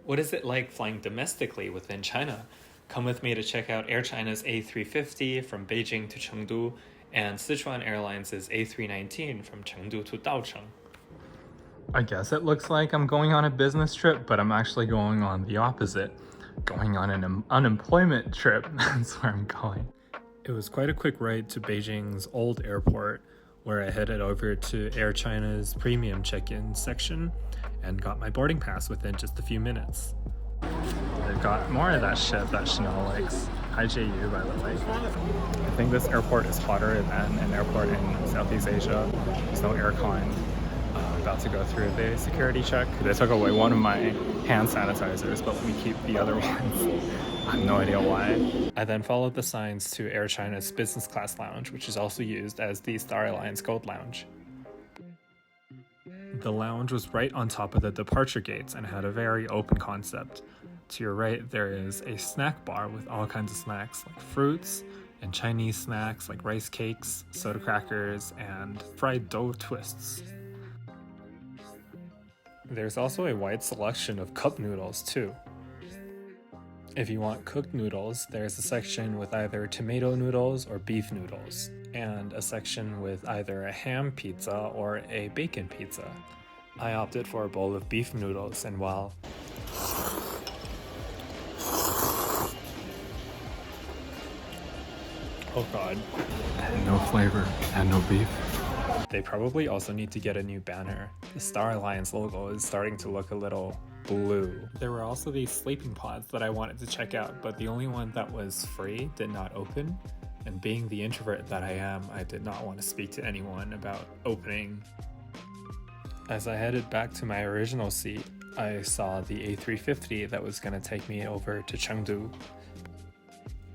What is it like flying domestically within China? Come with me to check out Air China's A350 from Beijing to Chengdu and Sichuan Airlines' A319 from Chengdu to Daocheng. I guess it looks like I'm going on a business trip, but I'm actually going on the opposite. Going on an unemployment trip, that's where I'm going. It was quite a quick ride to Beijing's old airport, where I headed over to Air China's premium check-in section and got my boarding pass within just a few minutes. They've got more of that shit that Chanel likes. Hi JU, by the way. I think this airport is hotter than an airport in Southeast Asia. There's no aircon. About to go through the security check. They took away one of my hand sanitizers, but let me keep the other ones. I have no idea why. I then followed the signs to Air China's business class lounge, which is also used as the Star Alliance Gold Lounge. The lounge was right on top of the departure gates and had a very open concept. To your right, there is a snack bar with all kinds of snacks like fruits and Chinese snacks like rice cakes, soda crackers, and fried dough twists. There's also a wide selection of cup noodles too. If you want cooked noodles, there's a section with either tomato noodles or beef noodles, and a section with either a ham pizza or a bacon pizza. I opted for a bowl of beef noodles, and while oh god, No flavor and no beef. they probably also need to get a new banner. The Star Alliance logo is starting to look a little blue. There were also these sleeping pods that I wanted to check out, but the only one that was free did not open. And being the introvert that I am, I did not want to speak to anyone about opening. As I headed back to my original seat, I saw the A350 that was going to take me over to Chengdu.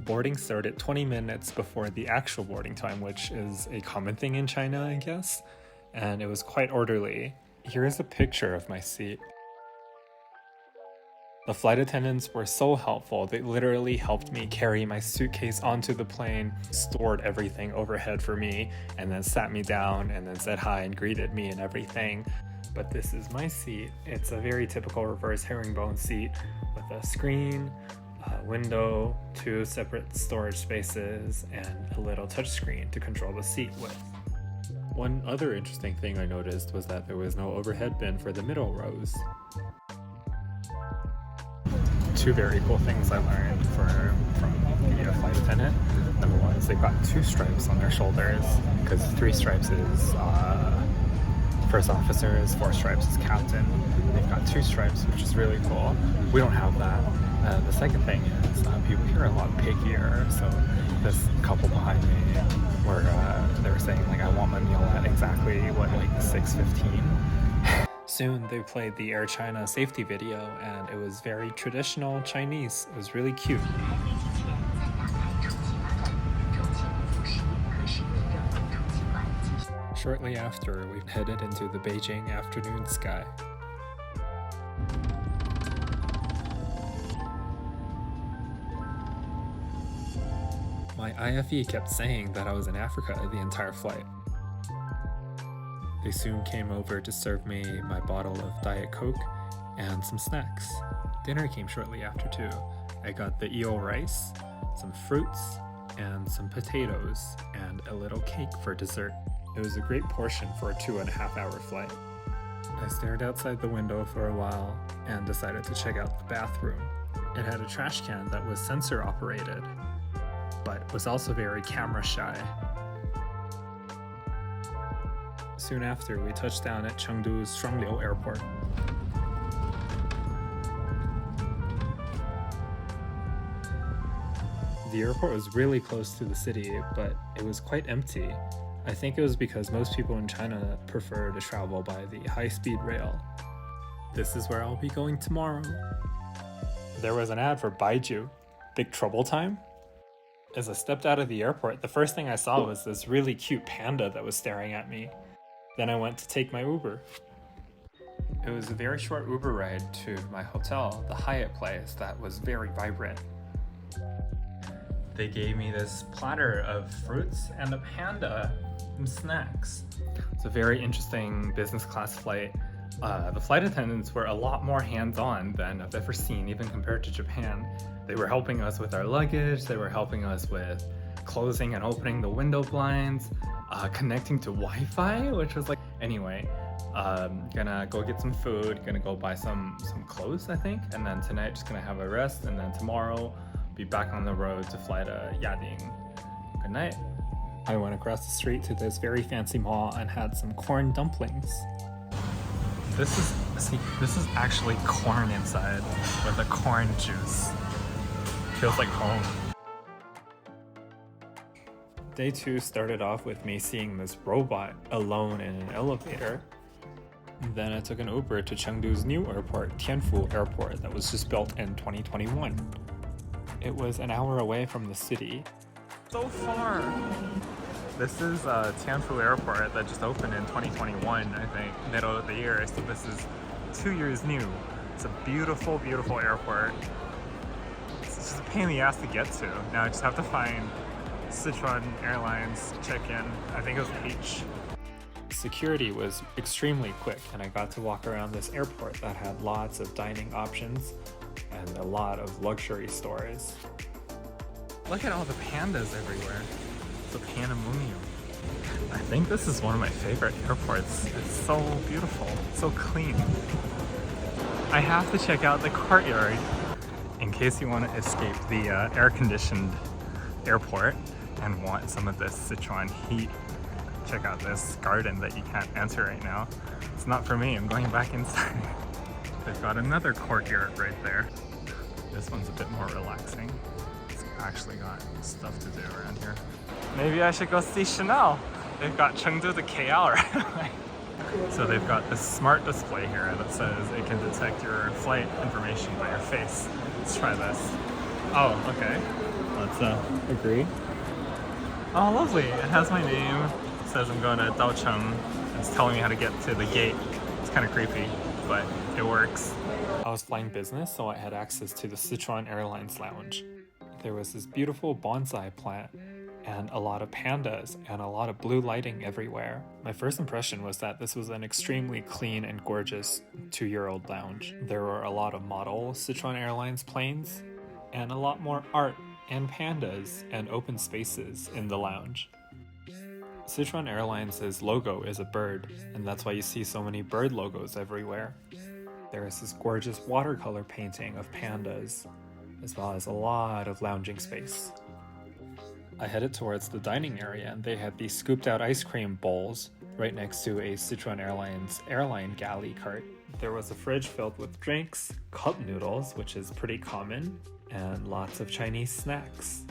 Boarding started 20 minutes before the actual boarding time, which is a common thing in China, I guess, and it was quite orderly. Here is a picture of my seat. The flight attendants were so helpful. They literally helped me carry my suitcase onto the plane, stored everything overhead for me, and then sat me down and then said hi and greeted me and everything. But this is my seat. It's a very typical reverse herringbone seat with a screen, a window, 2 separate storage spaces, and a little touchscreen to control the seat with. One other interesting thing I noticed was that there was no overhead bin for the middle rows. 2 very cool things I learned from the flight attendant. Number one is they've got 2 stripes on their shoulders, because 3 stripes is first officers, 4 stripes is captain. They've got 2 stripes, which is really cool. We don't have that. The second thing is people here are a lot pickier. So this couple behind me they were saying like, I want my meal at exactly like 6:15. Soon they played the Air China safety video, and it was very traditional Chinese. It was really cute. Shortly after, we headed into the Beijing afternoon sky. My IFE kept saying that I was in Africa the entire flight. They soon came over to serve me my bottle of Diet Coke and some snacks. Dinner came shortly after too. I got the eel rice, some fruits, and some potatoes, and a little cake for dessert. It was a great portion for a 2.5-hour flight. I stared outside the window for a while and decided to check out the bathroom. It had a trash can that was sensor operated, but was also very camera shy. Soon after, we touched down at Chengdu's Shuangliu airport. The airport was really close to the city, but it was quite empty. I think it was because most people in China prefer to travel by the high-speed rail. This is where I'll be going tomorrow. There was an ad for Baijiu, Big Trouble Time. As I stepped out of the airport, the first thing I saw was this really cute panda that was staring at me. Then I went to take my Uber. It was a very short Uber ride to my hotel, the Hyatt place, that was very vibrant. They gave me this platter of fruits and a panda and snacks. It's a very interesting business class flight. The flight attendants were a lot more hands-on than I've ever seen, even compared to Japan. They were helping us with our luggage, they were helping us with closing and opening the window blinds, connecting to Wi-Fi, which was like... Anyway, gonna go get some food, gonna go buy some clothes, I think, and then tonight just gonna have a rest, and then tomorrow be back on the road to fly to Yading. Good night. I went across the street to this very fancy mall and had some corn dumplings. This is actually corn inside with a corn juice. Feels like home. Day 2 started off with me seeing this robot alone in an elevator. Then I took an Uber to Chengdu's new airport, Tianfu Airport, that was just built in 2021. It was an hour away from the city. So far! This is Tianfu Airport that just opened in 2021, I think, middle of the year, so this is 2 years new. It's a beautiful, beautiful airport. It's just a pain in the ass to get to. Now I just have to find Sichuan Airlines check-in. I think it was H. Security was extremely quick, and I got to walk around this airport that had lots of dining options and a lot of luxury stores. Look at all the pandas everywhere. The pandemonium. I think this is one of my favorite airports. It's so beautiful, so clean. I have to check out the courtyard in case you want to escape the air-conditioned airport and want some of this Sichuan heat. Check out this garden that you can't enter right now. It's not for me, I'm going back inside. They've got another courtyard right there. This one's a bit more relaxing. It's actually got stuff to do around here. Maybe I should go see Chanel. They've got Chengdu to KL right away. So they've got this smart display here that says it can detect your flight information by your face. Let's try this. Oh, okay. Let's agree. Oh, lovely. It has my name. It says I'm going to Daocheng. It's telling me how to get to the gate. It's kind of creepy, but it works. I was flying business, so I had access to the Sichuan Airlines lounge. There was this beautiful bonsai plant and a lot of pandas and a lot of blue lighting everywhere. My first impression was that this was an extremely clean and gorgeous 2-year-old lounge. There were a lot of model Sichuan Airlines planes and a lot more art and pandas and open spaces in the lounge. Sichuan Airlines' logo is a bird, and that's why you see so many bird logos everywhere. There is this gorgeous watercolor painting of pandas, as well as a lot of lounging space. I headed towards the dining area, and they had these scooped out ice cream bowls right next to a Sichuan Airlines airline galley cart. There was a fridge filled with drinks, cup noodles, which is pretty common, and lots of Chinese snacks.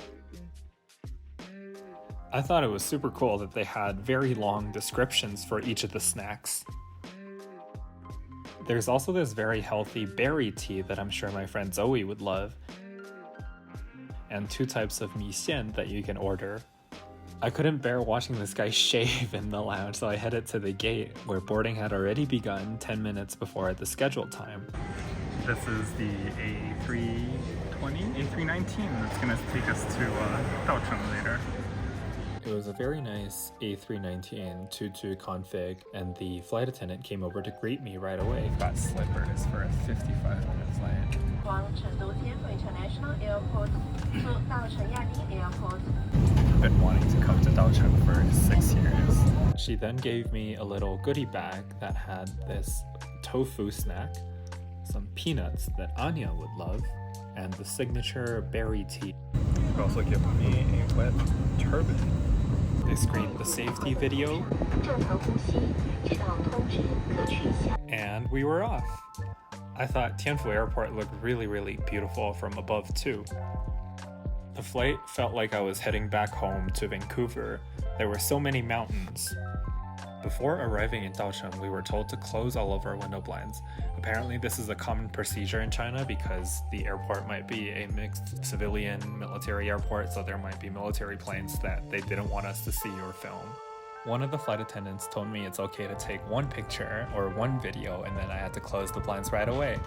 I thought it was super cool that they had very long descriptions for each of the snacks. There's also this very healthy berry tea that I'm sure my friend Zoe would love, and 2 types of mi xian that you can order. I couldn't bear watching this guy shave in the lounge, so I headed to the gate, where boarding had already begun 10 minutes before the scheduled time. This is the A319 that's gonna take us to Daocheng later. It was a very nice A319 2-2 config, and the flight attendant came over to greet me right away. Got slippers for a 55-minute flight. From Chengdu Tianfu International Airport to Daocheng Yading Airport. I've been wanting to come to Daocheng for 6 years. She then gave me a little goodie bag that had this tofu snack, some peanuts that Anya would love, and the signature berry tea. They also given me a wet turban. They screened the safety video, and we were off. I thought Tianfu Airport looked really, really beautiful from above too. The flight felt like I was heading back home to Vancouver. There were so many mountains. Before arriving in Daocheng, we were told to close all of our window blinds. Apparently this is a common procedure in China because the airport might be a mixed civilian military airport, so there might be military planes that they didn't want us to see or film. One of the flight attendants told me it's okay to take 1 picture or 1 video, and then I had to close the blinds right away.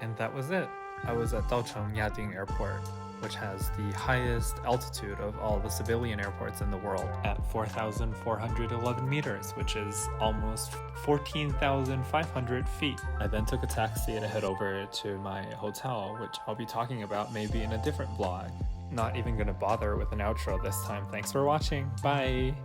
And that was it. I was at Daocheng Yading Airport. which has the highest altitude of all the civilian airports in the world at 4,411 meters, which is almost 14,500 feet. I then took a taxi to head over to my hotel, which I'll be talking about maybe in a different vlog. Not even gonna bother with an outro this time. Thanks for watching. Bye!